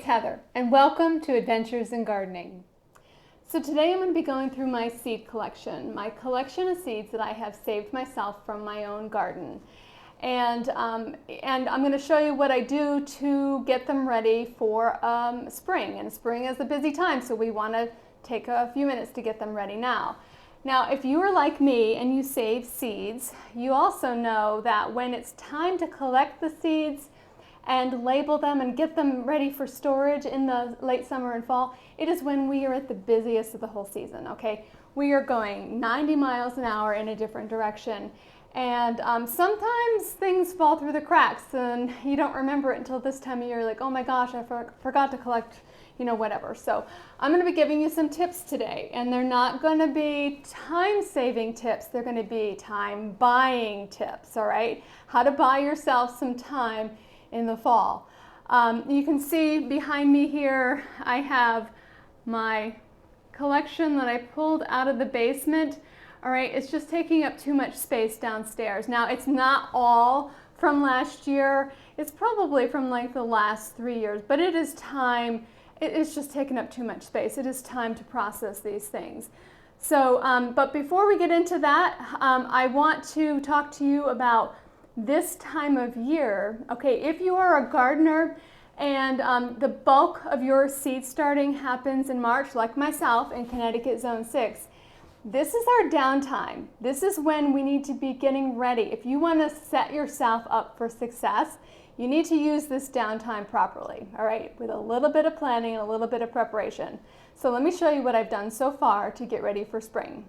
Heather, and welcome to Adventures in Gardening. So today I'm going to be going through my seed collection, my collection of seeds that I have saved myself from my own garden. And I'm going to show you what I do to get them ready for spring. And spring is a busy time, so we want to take a few minutes to get them ready now. Now, if you are like me and you save seeds, you also know that when it's time to collect the seeds and label them and get them ready for storage in the late summer and fall, it is when we are at the busiest of the whole season, okay? We are going 90 miles an hour in a different direction. And sometimes things fall through the cracks and you don't remember it until this time of year. Like, oh my gosh, I forgot to collect, whatever. So I'm going to be giving you some tips today, and they're not going to be time-saving tips. They're going to be time-buying tips, all right? How to buy yourself some time in the fall. You can see behind me here, I have my collection that I pulled out of the basement. All right, it's just taking up too much space downstairs. Now, it's not all from last year. It's probably from like the last 3 years, but it is time. It's just taking up too much space. It is time to process these things. So, but before we get into that, I want to talk to you about this time of year. Okay, if you are a gardener and the bulk of your seed starting happens in March, like myself in Connecticut Zone 6, this is our downtime. This is when we need to be getting ready. If you want to set yourself up for success, you need to use this downtime properly, all right, with a little bit of planning and a little bit of preparation. So let me show you what I've done so far to get ready for spring.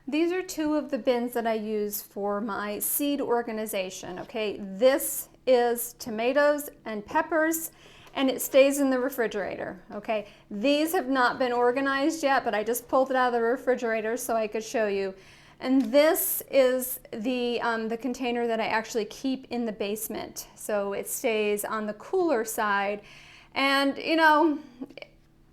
These are two of the bins that I use for my seed organization, okay? This is tomatoes and peppers, and it stays in the refrigerator, okay? These have not been organized yet, but I just pulled it out of the refrigerator so I could show you. And this is the container that I actually keep in the basement. So it stays on the cooler side. And,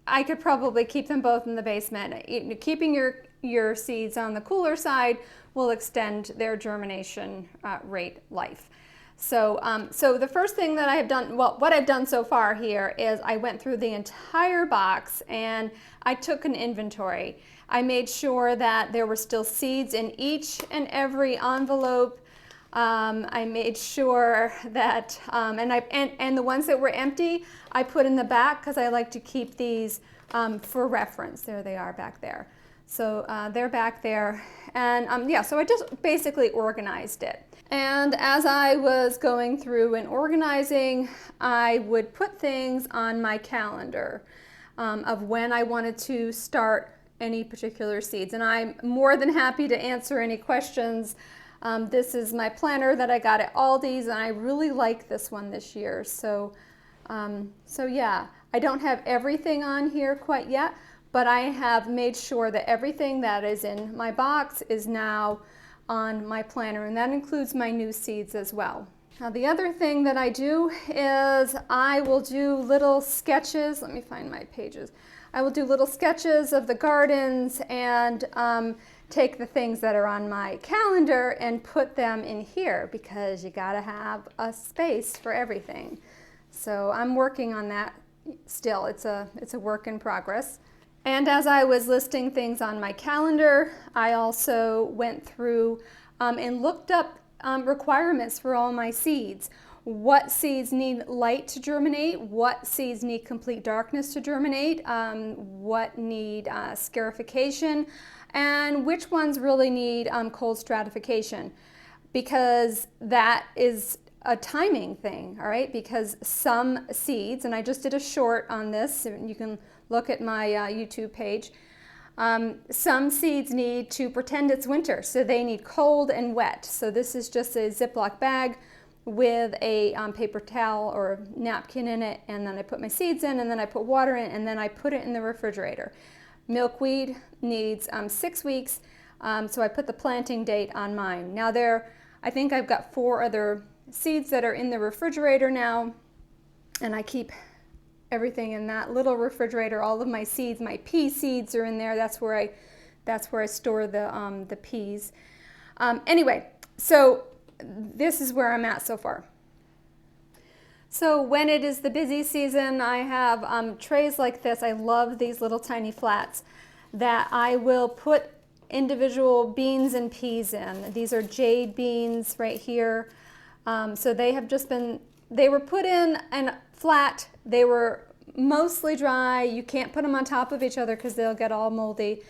I could probably keep them both in the basement. Keeping your seeds on the cooler side will extend their germination rate life. So, so the first thing that I have done, well, what I've done so far here is I went through the entire box and I took an inventory. I made sure that there were still seeds in each and every envelope. I made sure that, and the ones that were empty, I put in the back because I like to keep these for reference. There they are back there. So they're back there. And yeah, so I just basically organized it. And as I was going through and organizing, I would put things on my calendar of when I wanted to start any particular seeds. And I'm more than happy to answer any questions. This is my planner that I got at Aldi's, and I really like this one this year. So, so yeah, I don't have everything on here quite yet, but I have made sure that everything that is in my box is now on my planner, and that includes my new seeds as well. Now, the other thing that I do is I will do little sketches. Let me find my pages. I will do little sketches of the gardens and take the things that are on my calendar and put them in here because you gotta have a space for everything. So I'm working on that still. It's a work in progress. And as I was listing things on my calendar, I also went through and looked up requirements for all my seeds. What seeds need light to germinate, what seeds need complete darkness to germinate, what need scarification, and which ones really need cold stratification, because that is a timing thing, all right? Because some seeds, and I just did a short on this, and you can look at my YouTube page, some seeds need to pretend it's winter, so they need cold and wet. So this is just a Ziploc bag with a paper towel or napkin in it, and then I put my seeds in, and then I put water in, and then I put it in the refrigerator. Milkweed needs 6 weeks, so I put the planting date on mine. Now I think I've got 4 other seeds that are in the refrigerator now, and I keep everything in that little refrigerator. All of my seeds, my pea seeds are in there. That's where I store the peas. Anyway, so this is where I'm at so far. So when it is the busy season, I have trays like this. I love these little tiny flats that I will put individual beans and peas in. These are jade beans right here. So they have just been, they were put in and flat. They were mostly dry. You can't put them on top of each other because they'll get all moldy.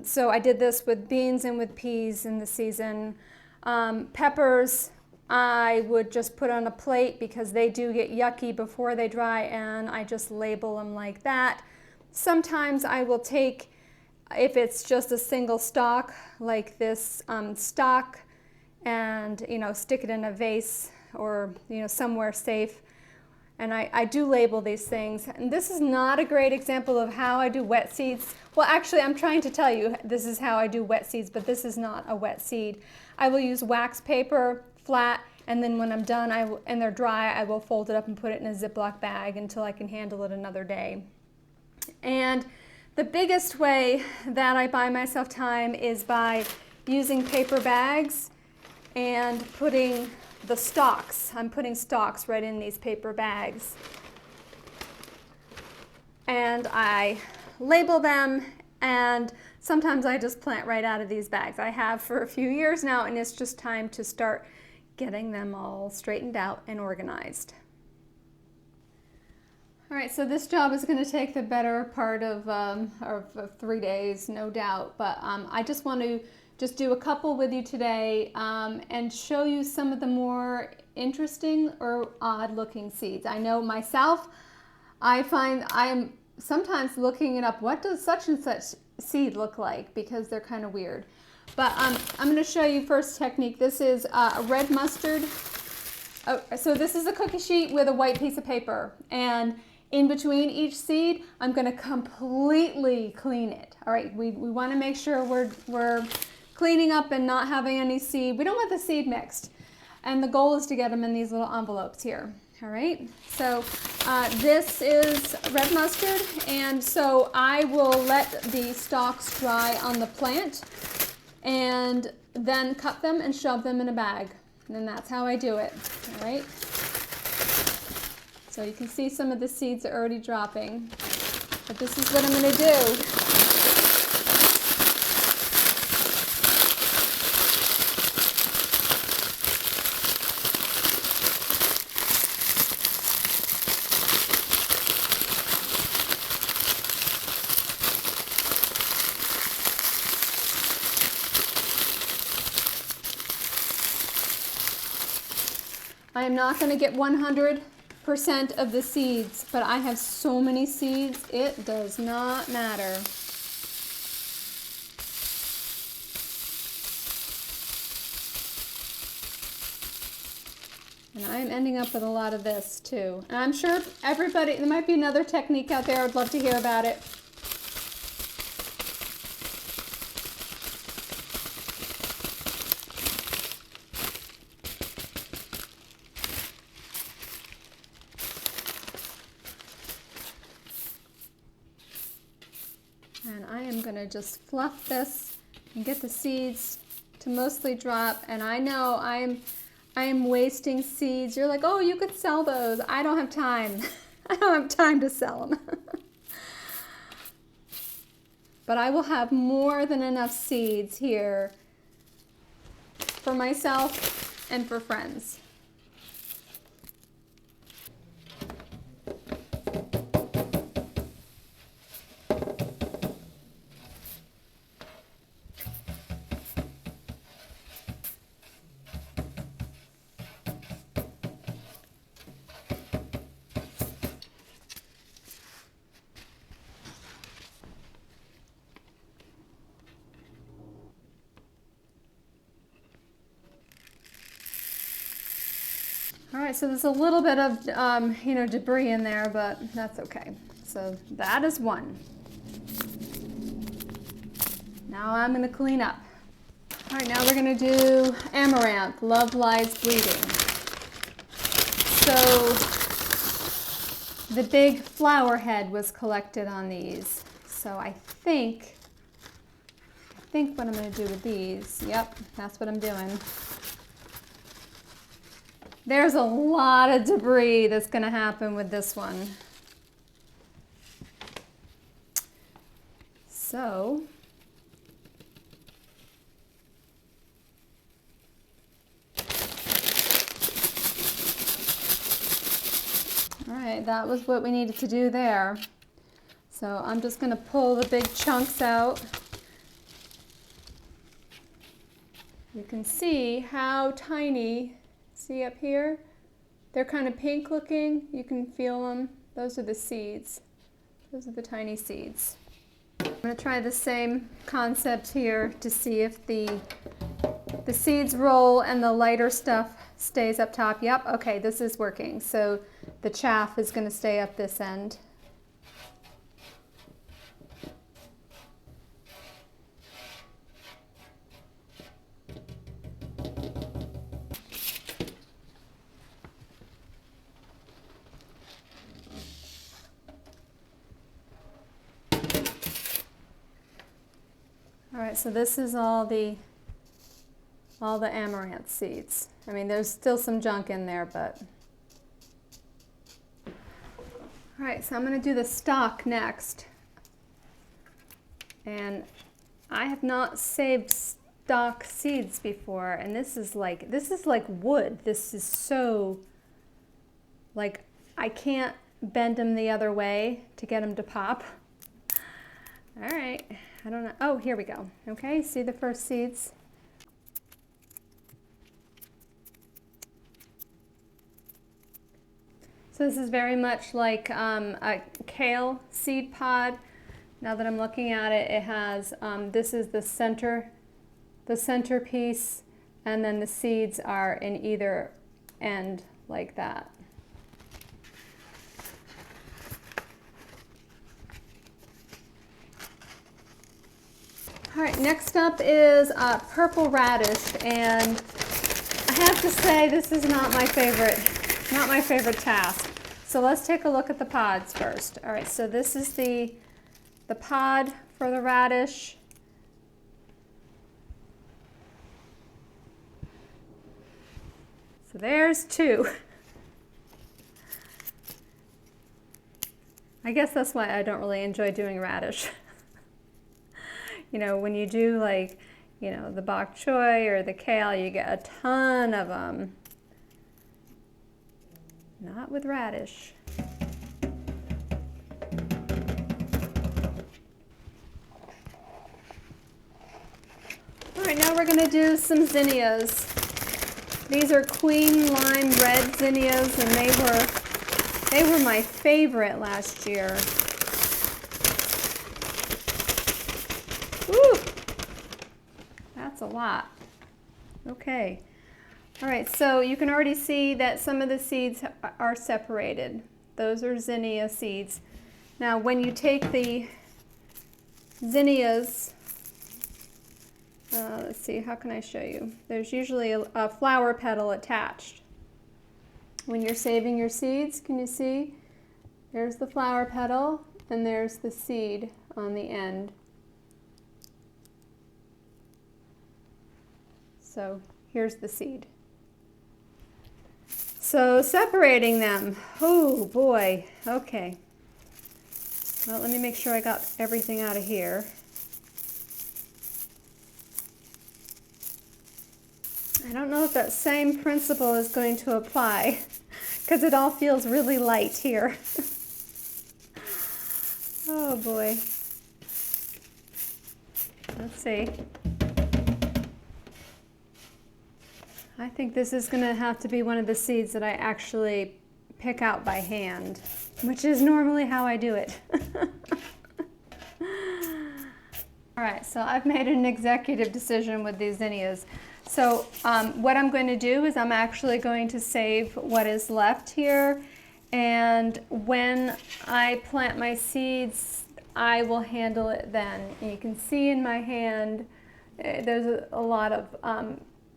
So I did this with beans and with peas in the season. Peppers, I would just put on a plate because they do get yucky before they dry, and I just label them like that. Sometimes I will take, if it's just a single stalk, like this stalk, and stick it in a vase or somewhere safe. And I do label these things. And this is not a great example of how I do wet seeds. Well, actually, I'm trying to tell you this is how I do wet seeds, but this is not a wet seed. I will use wax paper, flat, and then when I'm done and they're dry, I will fold it up and put it in a Ziploc bag until I can handle it another day. And the biggest way that I buy myself time is by using paper bags and putting the stalks. I'm putting stalks right in these paper bags. And I label them, and sometimes I just plant right out of these bags. I have for a few years now, and it's just time to start getting them all straightened out and organized. All right, so this job is going to take the better part of 3 days, no doubt, but I just want to do a couple with you today and show you some of the more interesting or odd looking seeds. I know myself, I find I am sometimes looking it up, what does such and such seed look like, because they're kind of weird. But I'm going to show you first technique. This is a red mustard. So this is a cookie sheet with a white piece of paper, and in between each seed, I'm going to completely clean it. All right, we want to make sure we're cleaning up and not having any seed. We don't want the seed mixed. And the goal is to get them in these little envelopes here. All right, so this is red mustard, and so I will let the stalks dry on the plant and then cut them and shove them in a bag. And that's how I do it. All right. So you can see some of the seeds are already dropping, but this is what I'm going to do. I am not going to get 100% of the seeds, but I have so many seeds, it does not matter. And I am ending up with a lot of this too. And I'm sure everybody, there might be another technique out there, I'd love to hear about it. And I am going to just fluff this and get the seeds to mostly drop. And I know I am wasting seeds. You're like, oh, you could sell those. I don't have time. I don't have time to sell them. But I will have more than enough seeds here for myself and for friends. All right, so there's a little bit of debris in there, but that's okay. So that is one. Now I'm going to clean up. All right, now we're going to do amaranth. Love lies bleeding. So the big flower head was collected on these. So I think what I'm going to do with these. Yep, that's what I'm doing. There's a lot of debris that's going to happen with this one. So, all right, that was what we needed to do there. So I'm just going to pull the big chunks out. You can see how tiny, see up here? They're kind of pink looking. You can feel them. Those are the seeds. Those are the tiny seeds. I'm going to try the same concept here to see if the seeds roll and the lighter stuff stays up top. Yep, okay, this is working. So the chaff is going to stay up this end. All right, so this is all the amaranth seeds. I mean, there's still some junk in there, but. All right, so I'm going to do the stalk next. And I have not saved stalk seeds before, and this is like wood. This is so, like, I can't bend them the other way to get them to pop. All right, I don't know. Oh, here we go. Okay, see the first seeds? So this is very much like a kale seed pod. Now that I'm looking at it, it has, this is the centerpiece, and then the seeds are in either end like that. All right, next up is purple radish, and I have to say this is not my favorite task. So let's take a look at the pods first. All right, so this is the pod for the radish. So there's two. I guess that's why I don't really enjoy doing radish. You know, when you do, like, you know, the bok choy or the kale, you get a ton of them. Not with radish. All right, now we're going to do some zinnias. These are Queen Lime Red zinnias, and they were my favorite last year. Woo! That's a lot. Okay. All right, so you can already see that some of the seeds are separated. Those are zinnia seeds. Now, when you take the zinnias, let's see, how can I show you? There's usually a flower petal attached. When you're saving your seeds, can you see? There's the flower petal, and there's the seed on the end. So here's the seed. So separating them, oh boy, okay. Well, let me make sure I got everything out of here. I don't know if that same principle is going to apply because it all feels really light here. Oh boy. Let's see. I think this is going to have to be one of the seeds that I actually pick out by hand, which is normally how I do it. All right, so I've made an executive decision with these zinnias. So what I'm going to do is I'm actually going to save what is left here, and when I plant my seeds, I will handle it then. And you can see in my hand, there's a lot of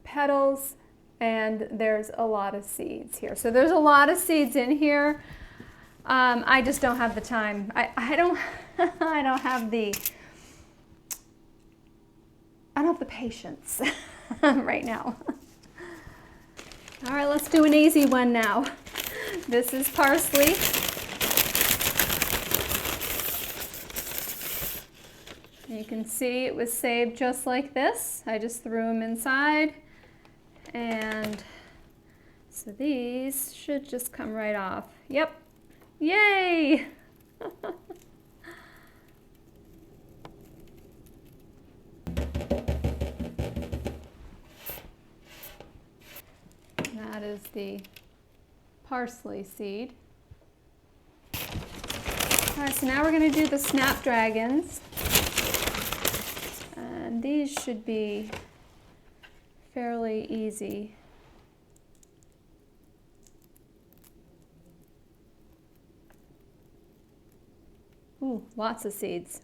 petals, and there's a lot of seeds here. So there's a lot of seeds in here. I just don't have the time. I don't have the patience right now. All right, let's do an easy one now. This is parsley. You can see it was saved just like this. I just threw them inside, and so these should just come right off. Yep, yay! That is the parsley seed. All right, so now we're going to do the snapdragons. And these should be fairly easy. Ooh, lots of seeds.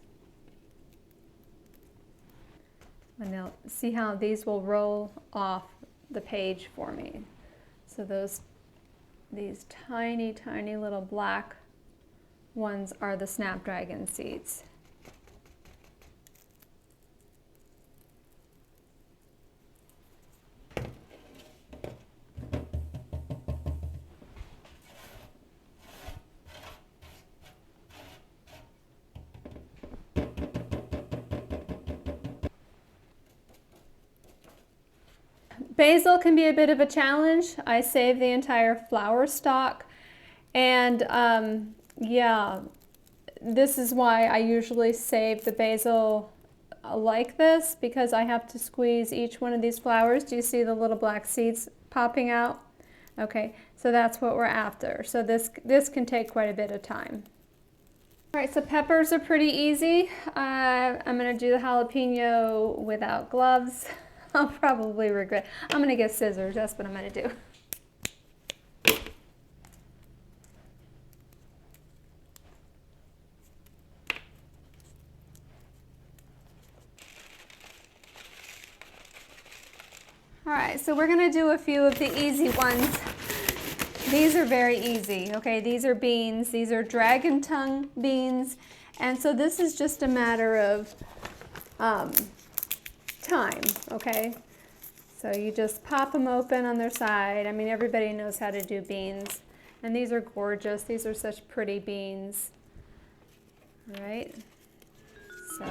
And now see how these will roll off the page for me. So these tiny, tiny little black ones are the snapdragon seeds. Basil can be a bit of a challenge. I save the entire flower stalk, and yeah, this is why I usually save the basil like this, because I have to squeeze each one of these flowers. Do you see the little black seeds popping out? Okay, so that's what we're after. So this can take quite a bit of time. All right, so peppers are pretty easy. I'm gonna do the jalapeno without gloves. I'll probably regret. I'm gonna get scissors, that's what I'm gonna do. All right, so we're gonna do a few of the easy ones. These are very easy, okay? These are beans, these are dragon tongue beans. And so this is just a matter of time, okay? So you just pop them open on their side. I mean, everybody knows how to do beans. And these are gorgeous. These are such pretty beans. All right? So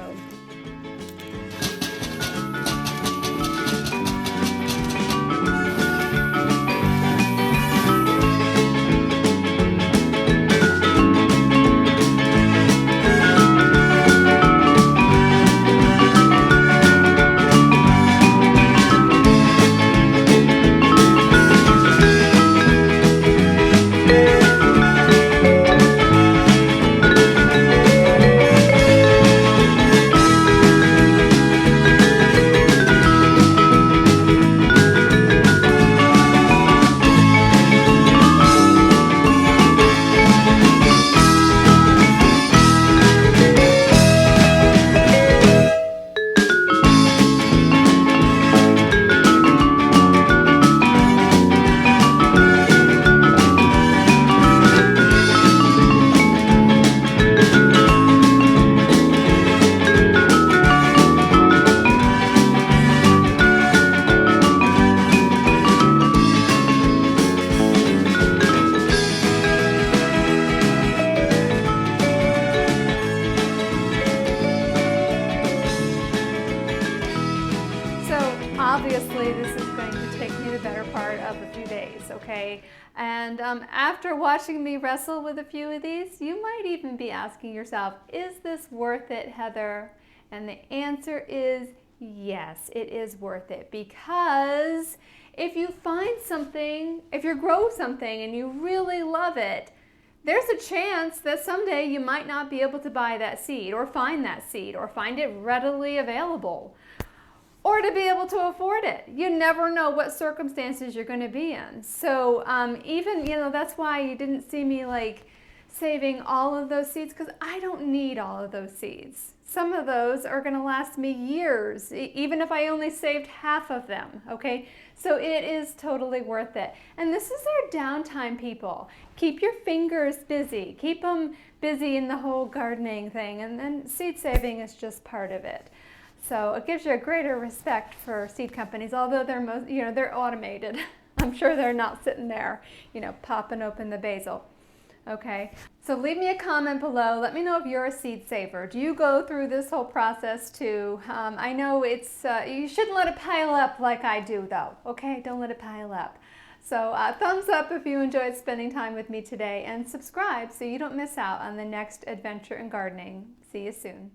obviously this is going to take me the better part of a few days, okay? And after watching me wrestle with a few of these, you might even be asking yourself, is this worth it, Heather? And the answer is yes, it is worth it, because if you find something, if you grow something and you really love it, there's a chance that someday you might not be able to buy that seed or find it readily available, or to be able to afford it. You never know what circumstances you're going to be in. So even, that's why you didn't see me like saving all of those seeds, because I don't need all of those seeds. Some of those are going to last me years, even if I only saved half of them, okay? So it is totally worth it. And this is our downtime, people. Keep your fingers busy. Keep them busy in the whole gardening thing, and then seed saving is just part of it. So it gives you a greater respect for seed companies, although they're they're automated. I'm sure they're not sitting there, you know, popping open the basil. Okay, so leave me a comment below. Let me know if you're a seed saver. Do you go through this whole process too? I know it's, you shouldn't let it pile up like I do though, okay? Don't let it pile up. So thumbs up if you enjoyed spending time with me today, and subscribe so you don't miss out on the next adventure in gardening. See you soon.